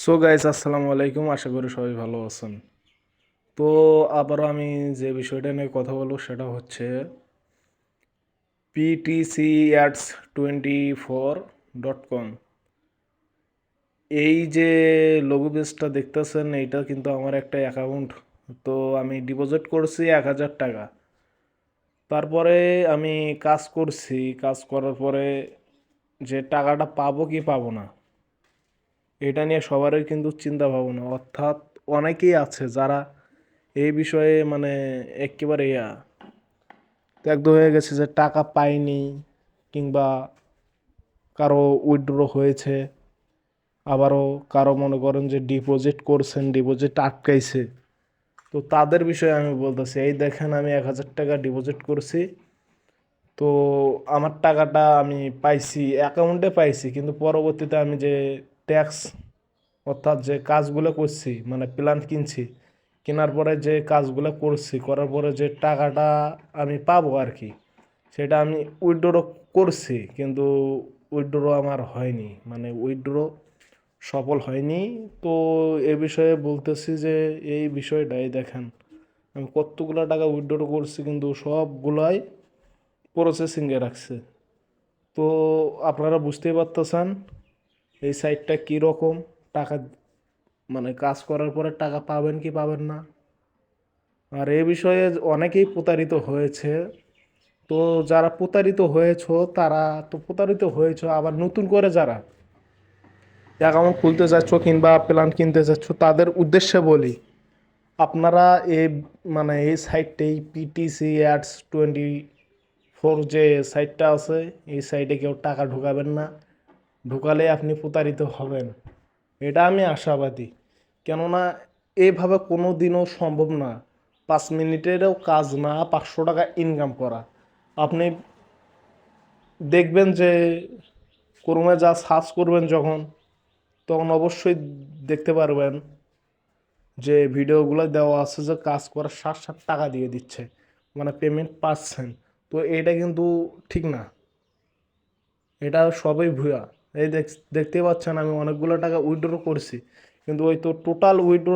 So guys, আসসালামু আলাইকুম। আশা করি সবাই ভালো আছেন। তো আবারও আমি যে বিষয়টা নিয়ে কথা বলবো সেটা হচ্ছে পিটিসি অ্যাডস 24.com। এই যে লোগো পেজটা দেখতেছেন, এইটা কিন্তু আমার একটা অ্যাকাউন্ট। তো আমি ডিপোজিট করছি 1,000 টাকা। তারপরে আমি কাজ করছি, কাজ করার পরে যে টাকাটা পাবো কি পাবো না, এটা নিয়ে সবারই কিন্তু চিন্তা ভাবনা। অর্থাৎ অনেকেই আছে যারা এই বিষয়ে মানে একেবারে ত্যাগ্ধ হয়ে গেছে যে টাকা পায়নি, কিংবা কারো উইথড্র হয়েছে, আবারও কারো মনে করেন যে ডিপোজিট করছেন, ডিপোজিট আটকাইছে। তো তাদের বিষয়ে আমি বলতেছি, এই দেখেন আমি 1,000 টাকা ডিপোজিট করছি। তো আমার টাকাটা আমি পাইছি, অ্যাকাউন্টে পাইছি, কিন্তু পরবর্তীতে আমি যে ট্যাক্স, অর্থাৎ যে কাজগুলো করছি মানে প্ল্যান কিনছি, কেনার পরে যে কাজগুলো করছি, করার পরে যে টাকাটা আমি পাবো আর কি, সেটা আমি উইথড্র করছি, কিন্তু উইথড্র আমার হয়নি, মানে উইথড্র সফল হয়নি। তো এ বিষয়ে বলতেছি যে এই বিষয়টাই দেখেন, আমি কতগুলো টাকা উইথড্র করছি কিন্তু সবগুলাই প্রসেসিংয়ে রাখছে। তো আপনারা বুঝতেই পারতেছেন এই সাইটটা কীরকম। টাকা মানে কাজ করার পরে টাকা পাবেন কি পাবেন না। আর এই বিষয়ে অনেকেই প্রতারিত হয়েছে। তো যারা প্রতারিত হয়েছো তারা তো প্রতারিত হয়েছো, আবার নতুন করে যারা অ্যাকাউন্ট খুলতে যাচ্ছ কিংবা প্ল্যান কিনতে যাচ্ছ তাদের উদ্দেশ্যে বলি, আপনারা এই মানে এই সাইটটাই পিটিসি অ্যাডস 24 যে সাইটটা আছে, এই সাইটে কেউ টাকা ঢোকাবেন না। ঢোকালে আপনি প্রতারিত হবেন, এটা আমি আশাবাদী। কেননা এইভাবে কোনো দিনও সম্ভব না 5 মিনিটেরও কাজ না 500 টাকা ইনকাম করা। আপনি দেখবেন যে ক্রোমে যা সার্চ করবেন যখন, তখন অবশ্যই দেখতে পারবেন যে ভিডিওগুলো দেওয়া আছে যে কাজ করার সাথে সাথে টাকা দিয়ে দিচ্ছে, মানে পেমেন্ট পাচ্ছেন। তো এটা কিন্তু ঠিক না, এটা সবই ভুয়া। এই দেখতে পাচ্ছেন আমি অনেকগুলো টাকা উইথড্র করছি, কিন্তু ওই তো টোটাল উইথড্র